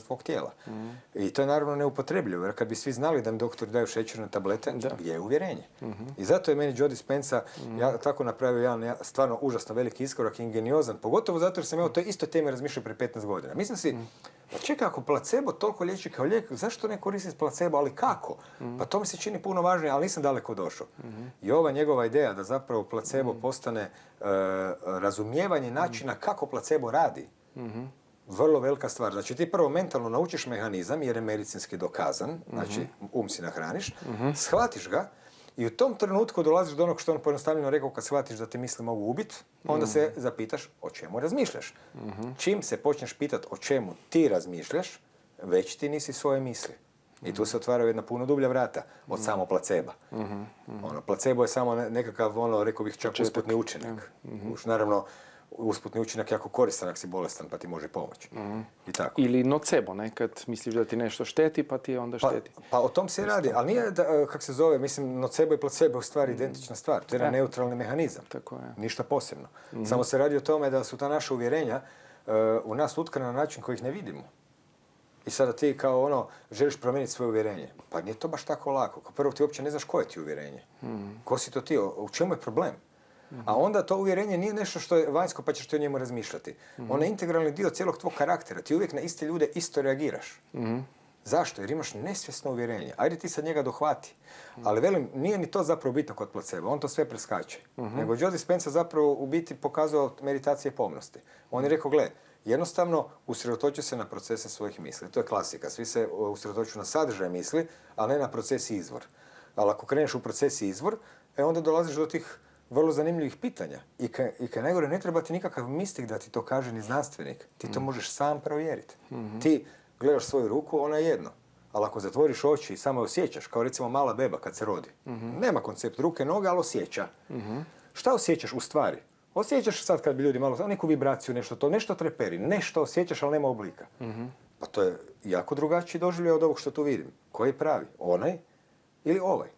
svog tijela. I to je naravno neupotrebljivo, jer kad bi svi znali da mi doktori daju šećerne tablete, gdje je uvjerenje? I zato je meni Joe Dispenza tako napravio jedan stvarno užasno veliki iskorak, ingeniozan, pogotovo zato jer sam ja o toj istoj temi razmišljao prije 15 godina. Mislim si, pa čekaj, ako placebo toliko liječi kao lijek, zašto ne koristi placebo, ali kako? Pa to mi se čini puno važnije, ali nisam daleko došao. I ova njegova ideja da zapravo placebo postane razumijevanje načina kako placebo radi, vrlo velika stvar. Znači ti prvo mentalno naučiš mehanizam jer je medicinski dokazan, znači si nahraniš, shvatiš ga i u tom trenutku dolaziš do onog što on pojednostavljeno rekao kad shvatiš da te misli mogu ubiti, onda se zapitaš o čemu razmišljaš. Čim se počneš pitati o čemu ti razmišljaš, već ti nisi svoje misli. I tu se otvaraju jedna puno dublja vrata od samo placeba. Placebo je samo nekakav, rekao bih, čak usputni učinak. Naravno, usputni učinak je jako koristan ako si bolestan pa ti može pomoći. I tako. Ili nocebo, nekad misliš da ti nešto šteti pa ti onda šteti. Pa o tom se radi, ali nije, kak se zove, mislim, nocebo i placebo je u stvari identična stvar. To je jedan neutralni mehanizam. Tako je. Ništa posebno. Samo se radi o tome da su ta naša uvjerenja u nas utkana na način koji ih ne vidimo. I sada ti kao želiš promijeniti svoje uvjerenje. Pa nije to baš tako lako. Kao prvo ti uopće ne znaš koje ti uvjerenje. Ko si to ti? U čemu je problem? A onda to uvjerenje nije nešto što je vanjsko pa ćeš ti o njemu razmišljati. Ono je integralni dio cijelog tvog karaktera. Ti uvijek na iste ljude isto reagiraš. Zašto? Jer imaš nesvjesno uvjerenje. Ajde ti sad njega dohvati. Ali velim, nije ni to zapravo bitno kod placebo. On to sve preskače. Nego Joe Dispenza zapravo u biti pokazao meditacije pomnosti. On je rekao, gle, jednostavno usredotoči se na procese svojih misli. To je klasika. Svi se usredotočuju na sadržaj misli, ali ne na proces i izvor. Ali ako kreneš u proces i izvor, onda dolaziš do tih vrlo zanimljivih pitanja. I kad najgore, ne treba ti nikakav mistik da ti to kaže ni znanstvenik. Ti to možeš sam provjeriti. Ti gledaš svoju ruku, ona je jedno. Ali ako zatvoriš oči i samo je osjećaš, kao recimo mala beba kad se rodi, nema koncept ruke, noge, ali osjeća. Šta osjećaš u stvari? Osjećaš sad kad bi ljudi malo, neku vibraciju, nešto treperi, nešto osjećaš, ali nema oblika. Pa to je jako drugačiji doživljaj od ovog što tu vidim. Koji je pravi? Onaj ili ovaj?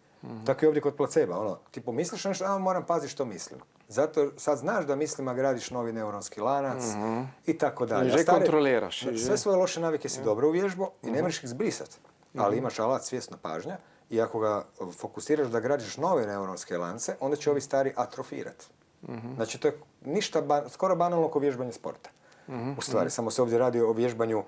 Tako i ovdje kod placeba. Ti pomisliš nešto, moram paziti što mislim. Zato sad znaš da mislima gradiš novi neuronski lanac i tako dalje. Že kontroliraš. Sve svoje loše navike si dobro uvježbao i ne možeš ih zbrisati. Ali imaš alat svjesna pažnja i ako ga fokusiraš da gradiš nove neuronske lance, onda će ovi stari atrofirati. Znači to je ništa, skoro banalno kao vježbanje sporta. U stvari, samo se ovdje radi o vježbanju,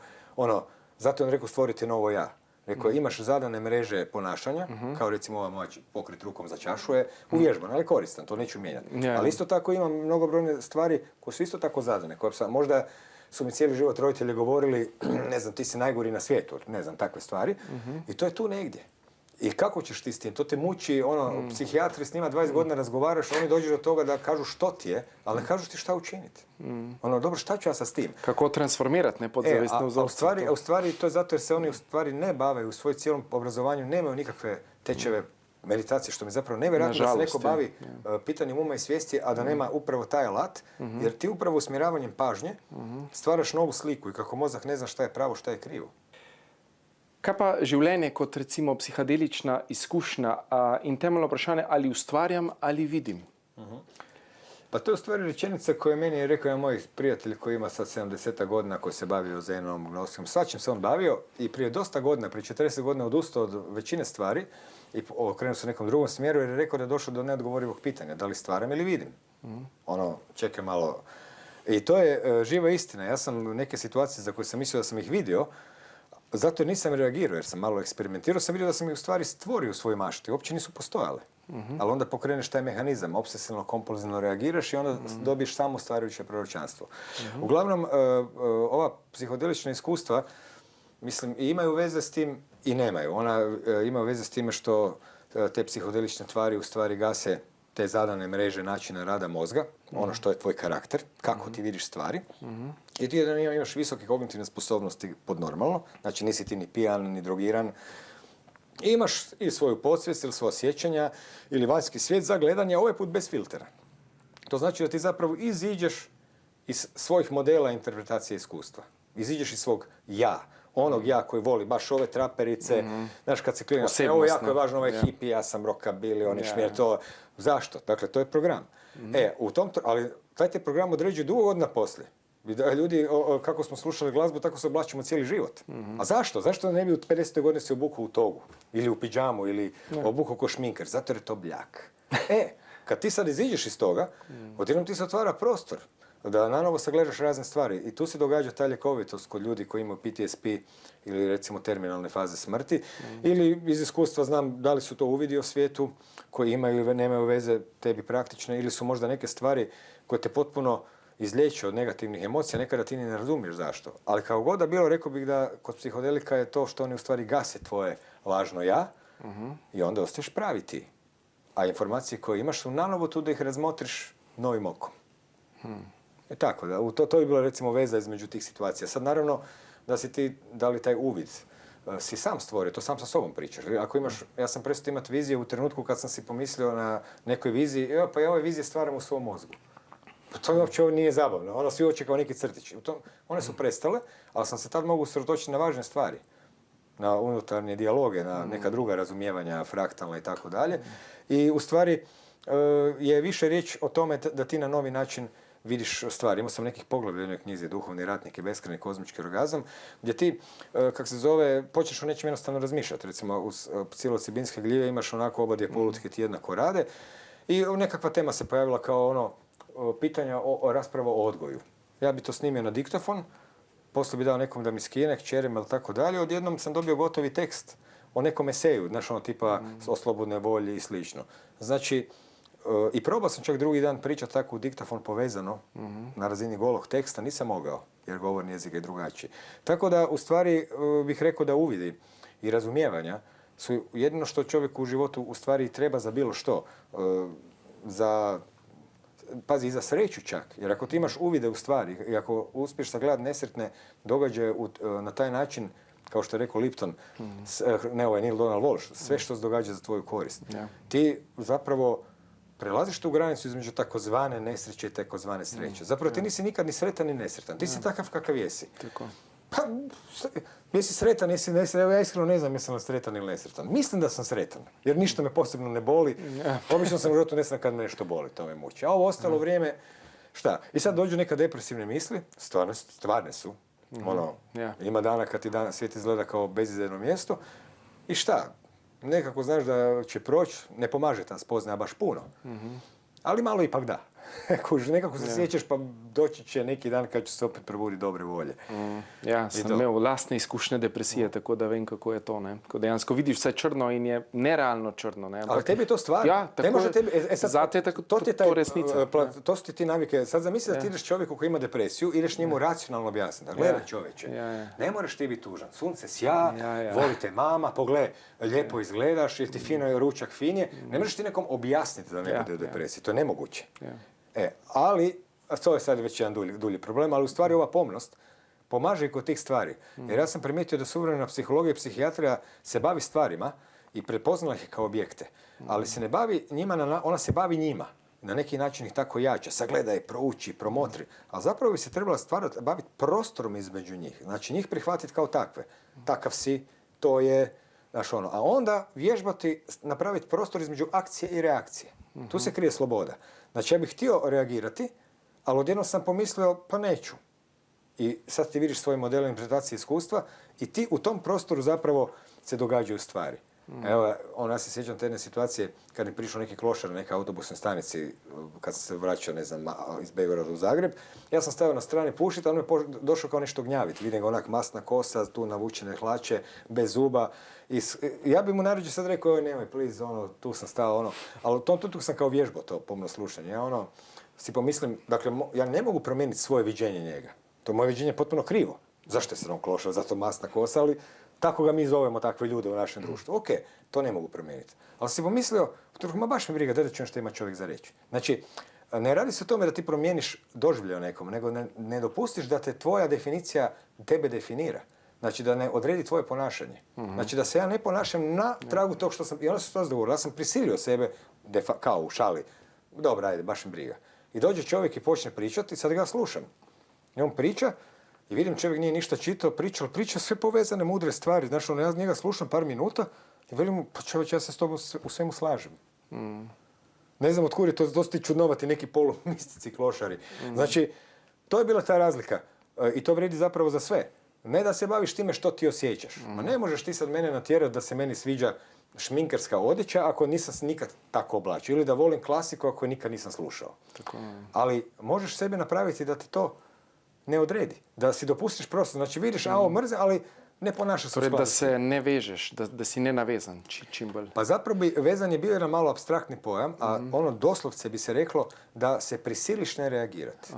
zato je on rekao stvoriti novo ja. Rekao, imaš zadane mreže ponašanja, kao recimo ova moja pokret rukom za čašu je uvježban, ali koristan, to neću mijenjati. Ali isto tako imam mnogobrojne stvari koje su isto tako zadane, koje možda su mi cijeli život roditelji govorili, ne znam, ti si najgori na svijetu, ne znam, takve stvari. I to je tu negdje. I kako ćeš ti s tim? To te muči, psihijatri s njima 20 godina razgovaraš, oni dođu do toga da kažu što ti je, ali ne kažu ti šta učiniti. Dobro, šta ću ja sa s tim? Kako transformirati nepodzavestno uzorstvo? U stvari, to je zato jer se oni u stvari ne bave u svojom cijelom obrazovanju, nemaju nikakve tečeve meditacije, što mi zapravo nevjerojatno da se neko bavi pitanjem uma i svijesti, a da nema upravo taj alat, jer ti upravo usmjeravanjem pažnje stvaraš novu sliku i kako mozak ne zna šta je pravo, šta je krivo. Kaj pa življenje kot recimo psihadelična izkušnja in temeljno vprašanje, ali ustvarjam ali vidim? Pa to je u stvari rečenica koju meni je rekao jedan moj prijatelj koji ima sad 70 godina, koji se bavio zenom, gnosijom, svačim se on bavio i prije dosta godina, prije 40 godina odustao od većine stvari i okrenuo se u nekom drugom smjeru jer je rekao da je došao do neodgovorivog pitanja, da li stvaram ili vidim. Čekaj malo. I to je živa istina. Ja sam neke situacije za koje sam mislio da sam ih vidio, zato jer nisam reagirao, jer sam malo eksperimentirao, sam vidio da sam ih u stvari stvorio u svojoj mašti. Uopće nisu postojale. Ali onda pokreneš taj mehanizam, obsesivno, kompulzivno reagiraš i onda dobiješ samo stvarajuće proročanstvo. Uglavnom, ova psihodelična iskustva, mislim, i imaju veze s tim i nemaju. Ona imaju veze s time što te psihodelične tvari u stvari gase te zadane mreže načina rada mozga, ono što je tvoj karakter, kako ti vidiš stvari. I ti jedan imaš visoke kognitivne sposobnosti podnormalno, znači nisi ti ni pijan, ni drogiran. I imaš i svoju podsvijest ili svoja sjećanja ili vanjski svijet za gledanje, ovaj put bez filtera. To znači da ti zapravo iziđeš iz svojih modela interpretacije iskustva. Iziđeš iz svog ja. Onog ja koji voli baš ove traperice, znaš kad se klina, ovo jako je važno, ovaj hippie, ja sam rockabilly, on je šmjer, to. Zašto? Dakle, to je program. Ali taj te program određuje dugo godina poslije. Ljudi, kako smo slušali glazbu, tako se oblačimo cijeli život. A zašto? Zašto ne bi u 50. godine se obukao u togu? Ili u pidžamu, ili obukao ko šminker? Zato jer je to bljak. Kad ti sad iziđeš iz toga, odjednom ti se otvara prostor da nanovo sagledaš razne stvari. I tu se događa ta ljekovitost kod ljudi koji imaju PTSP ili recimo terminalne faze smrti. Ili iz iskustva znam da li su to uvidi o svijetu koji imaju ili nemaju veze tebi praktične ili su možda neke stvari koje te potpuno izliječe od negativnih emocija, nekada ti ni ne razumiješ zašto. Ali kao god da bilo, rekao bih da kod psihodelika je to što oni u stvari gase tvoje lažno ja i onda ostaješ pravi ti. A informacije koje imaš su nanovo tu da ih razmotriš novim okom. Tako, to bi bila recimo veza između tih situacija. Sad naravno da si ti dali taj uvid, si sam stvorio, to sam sa sobom pričaš. Ako imaš, ja sam prestao imati vizije u trenutku kad sam si pomislio na nekoj viziji, pa ja ove vizije stvaram u svom mozgu. To uopće nije zabavno, svi hoće kao neki crtići. One su prestale, ali sam se tad mogu usredotočiti na važne stvari. Na unutarnje dijaloge, na neka druga razumijevanja, fraktalna i tako dalje. I u stvari je više riječ o tome da ti na novi način vidiš stvari. Imao sam nekih poglavlja u jednoj knjizi Duhovni ratnik i beskrajni kozmički orgazam, gdje ti, počneš o nečem jednostavno razmišljati. Recimo, u psilocibinske gljive imaš onako obadje polutke ti jednako rade i nekakva tema se pojavila kao pitanja o rasprava o odgoju. Ja bi to snimio na diktofon, poslije bi dao nekom da mi skine, kćerima ili tako dalje, odjednom sam dobio gotovi tekst o nekom eseju, znaš tipa o slobodnoj volji i slično. Znači, i probao sam čak drugi dan pričati tako u diktafon povezano na razini golog teksta, nisam mogao, jer govorni jezik je drugačiji. Tako da, u stvari, bih rekao da uvidi i razumijevanja su jedino što čovjeku u životu u stvari treba za bilo što. Pazi, i za sreću čak, jer ako ti imaš uvide u stvari i ako uspiješ sagledati nesretne događaje na taj način, kao što je rekao Lipton, Neil Donald Walsh, sve što se događa za tvoju korist. Ti zapravo prelaziš tu granicu između takozvane nesreće i takozvane sreće. Zapravo ti nisi nikad ni sretan ni nesretan. Ti si takav kakav jesi. Pa, jesi sretan, jesi nesretan. Evo ja iskreno ne znam jesam li sretan ili nesretan. Mislim da sam sretan, jer ništa me posebno ne boli. Obično sam u životu nesretan kad me nešto boli, to me muči. A ovo ostalo vrijeme, šta? I sad dođu neka depresivne misli, stvarne su. Ima dana kad ti svijet izgleda kao bezizredno mjesto. I šta? Nekako znaš da će proći, ne pomaže ta spoznaja baš puno. Ali malo ipak da. Kužiš, nekako se sjećaš pa doći će neki dan kad će se opet probuditi dobre volje. Ja, sem imel lastne izkušnje depresije, tako da vem, kako je to. Ne? Ko dejansko vidiš vse črno in je nerealno črno. Ne? Ali tebi je to stvar. Ja, tako ne može je. tebi, Zate je tako, to ti je taj, to resnica. To su ti ti navike. Sad zamisli da ti ideš čovjeku koji ima depresiju, ideš njemu racionalno objasniti. Da gledaj čovječe, ne moraš ti biti tužan. Sunce sja, volite mama, pogledaj, lijepo izgledaš, ili ti fino je ručak finje. Ne možeš ti nekom objasniti da ne bude u depresiji. To je nemoguće. Ali, to je sad već jedan dulji problem, ali u stvari ova pomnost pomaže i kod tih stvari. Jer ja sam primijetio da suvremena psihologija i psihijatrija se bavi stvarima i prepoznala ih kao objekte. Ali se ne bavi njima, ona se bavi njima. Na neki način ih tako jača. Sagledaj, prouči, promotri. A zapravo bi se trebala baviti prostorom između njih. Znači njih prihvatiti kao takve. Takav si, to je, znaš ono. A onda vježbati, napraviti prostor između akcije i reakcije. Tu se krije sloboda. Znači ja bih htio reagirati, ali odjednom sam pomislio, pa neću. I sad ti vidiš svoje modele interpretacije iskustva i ti u tom prostoru zapravo se događaju stvari. Evo, ja se sjećam te jedne situacije kad je prišao neki klošar na nekoj autobusnoj stanici, kad sam se vraćao, ne znam, iz Beograda u Zagreb. Ja sam stavio na strani pušiti, a on me došao kao nešto gnjaviti. Vidim ga onak masna kosa, tu navučene hlače, bez zuba. I ja bi mu naređe sad rekao, nemoj, please, tu sam stao, Ali u tom trenutku sam kao vježbao to pomno slušanje. Ja si pomislim, dakle, ja ne mogu promijeniti svoje viđenje njega. To moje viđenje je potpuno krivo. Zašto je se on klošao? Zato masna kosa, ali tako ga mi zovemo, takve ljude u našem društvu. Ok, to ne mogu promijeniti. Ali si pomislio, ma baš mi briga, da čujem što ima čovjek za reći. Znači, ne radi se o tome da ti promijeniš doživljaj o nekom, nego ne dopustiš da te tvoja definicija tebe definira. Znači, da ne odredi tvoje ponašanje. Znači, da se ja ne ponašam na tragu tog što sam... I onda se to zdovoljilo. Ja sam prisilio sebe, kao u šali. Dobro, ajde, baš mi briga. I dođe čovjek i počne pričati i sad ga slušam. I on priča i vidim čovjek nije ništa čitao, priča sve povezane, mudre stvari. Znači, ja njega slušam par minuta i velim mu, pa čovječ, ja se s tobom u svemu slažem. Ne znam otkud je to dosta čudnovati neki polumistici klošari. Znači, to je bila ta razlika. I to vrijedi zapravo za sve. Ne da se baviš time što ti osjećaš. Ma ne možeš ti sad mene natjerati da se meni sviđa šminkerska odjeća ako nisam se nikad tako oblačio. Ili da volim klasiku ako je nikad nisam slušao. Tako. Ali možeš sebe napraviti da te to ne odredi. Da si dopustiš prostor. Znači vidiš, ovo mrze, ali ne ponaša se u skladu. Da se ne vežeš, da si nenavezan, čim bolj. Pa zapravo bi vezan je bio jedan malo apstraktni pojam, a doslovce bi se reklo da se prisiliš ne reagirati.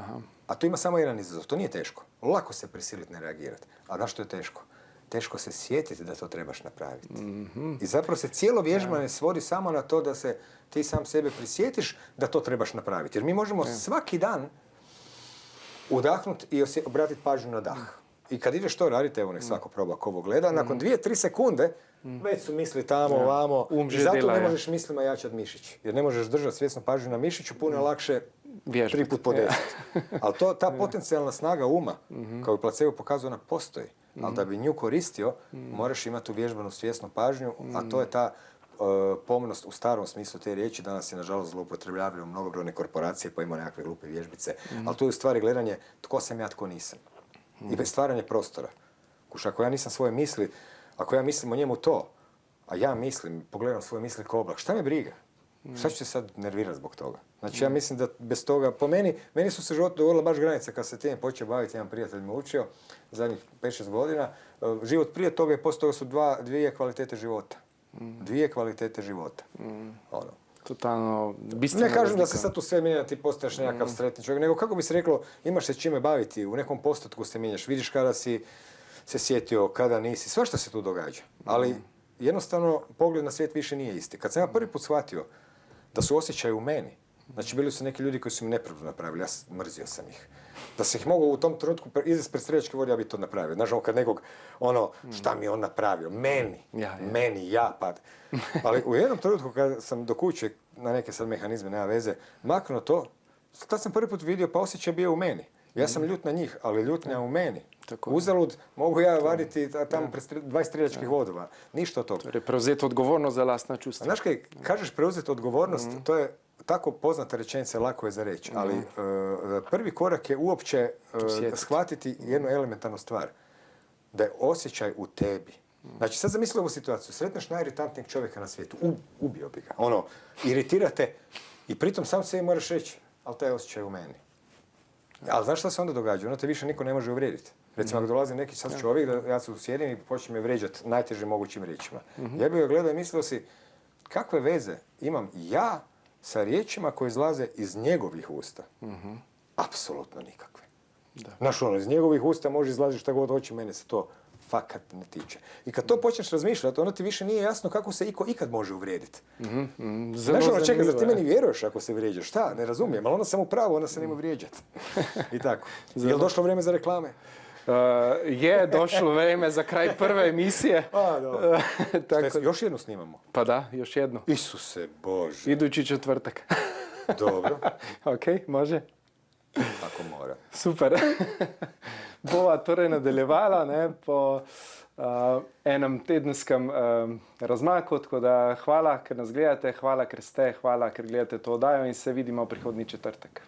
A tu ima samo jedan izazov. To nije teško. Lako se prisiliti ne reagirati. A znaš što je teško? Teško se sjetiti da to trebaš napraviti. I zapravo se cijelo vježbanje svodi samo na to da se ti sam sebe prisjetiš da to trebaš napraviti. Jer mi možemo svaki dan udahnuti i obratiti pažnju na dah. I kad ideš to raditi, evo nek svako proba ko ovo gleda, nakon 2-3 sekunde već su misli tamo, ovamo. I zato ne možeš mislima jačati mišić. Jer ne možeš držati svjesno pažnju na mišiću, puno je lakše 3 put po 10. Ali ta potencijalna snaga uma, kao i placebo pokazuje, ona postoji. Ali da bi nju koristio, moraš imati uvježbanu svjesnu pažnju, a to je ta pomnost u starom smislu te riječi. Danas je, nažalost, zloupotrebljavaju mnogobrojne korporacije pa ima nekakve glupe vježbice. Ali tu je u stvari gledanje tko sam ja, tko nisam. I stvaranje prostora. Kuš, ako ja nisam svoje misli, ako ja mislim o njemu to, a ja mislim, pogledam svoje misli kao oblak, šta me briga? Šta ću se sad nervirati zbog toga? Znači ja mislim da bez toga, po meni su se život dogovorila baš granice kad se time počeo baviti, jedan prijatelj me učio zadnjih 5-6 godina. Život prije toga i poslije toga su dvije kvalitete života. Dvije kvalitete života. Totalno bistvena ne kažem razlika. Da se sad tu sve mijenja, ti postaješ nekakav sretni čovjek, nego kako bi se reklo, imaš se čime baviti, u nekom postotku se mijenjaš, vidiš kada si se sjetio, kada nisi, svašta se tu događa. Ali jednostavno pogled na svijet više nije isti. Kad sam ja prvi put shvatio da su osjećaji u meni, znači bili su neki ljudi koji su mi nepravdu napravili, ja mrzio sam ih. Da se ih mogu u tom trenutku izvesti pred streljačke vode, ja bi to napravio. Znaš, kad nekog, šta mi je on napravio? Meni, ja pad. Ali u jednom trenutku kad sam do kuće, na neke sad mehanizme, nema veze, maknuo to, tad sam prvi put vidio, pa osjećaj bio u meni. Ja sam ljut na njih, ali ljutnja u meni. Uzalud mogu ja vaditi tamo pred 20 streljačkih vodova. Ništa od toga. Preuzeti odgovornost za lastna čustva. Znaš kaj, kažeš preuzeti odgovornost, to je tako poznata rečenica, lako je za reći, ali prvi korak je uopće shvatiti jednu elementarnu stvar. Da je osjećaj u tebi. Znači, sad zamisli ovu situaciju. Sretneš najiritantnijeg čovjeka na svijetu. Ubio bi ga. Iritirate i pritom sam sebi moraš reći, ali taj osjećaj u meni. Ali znaš šta se onda događa? Onda te više niko ne može uvrijediti. Recimo, ako dolazi neki sad čovjek, da ja se usjedim i počne me vrijeđati najtežim mogućim riječima. Ja bih ga gledao i mislio si, kakve veze imam ja sa riječima koje izlaze iz njegovih usta? Apsolutno nikakve. Znaš, iz njegovih usta može izlaziti šta god hoće, mene se to fakat ne tiče. I kad to počneš razmišljati, onda ti više nije jasno kako se iko ikad može uvrijediti. Znaš, čekaj, zar ti meni vjeruješ ako se vrijeđaš? Šta? Ne razumijem, ali onda sam u pravu, onda se nema vrijeđati. I tako. Je li došlo vrijeme za reklame? Je došlo vrijeme za kraj prve emisije. Dobro. Još jednu snimamo? Pa da, još jednu. Isuse Bože. Idući četvrtak. Dobro. Ok, može. Tako mora. Super. Bova torej nadaljevala, ne, po enem tedenskem razmaku, tako da hvala, ker nas gledate, hvala, ker ste, hvala, ker gledate to oddajo in se vidimo prihodnji četrtek.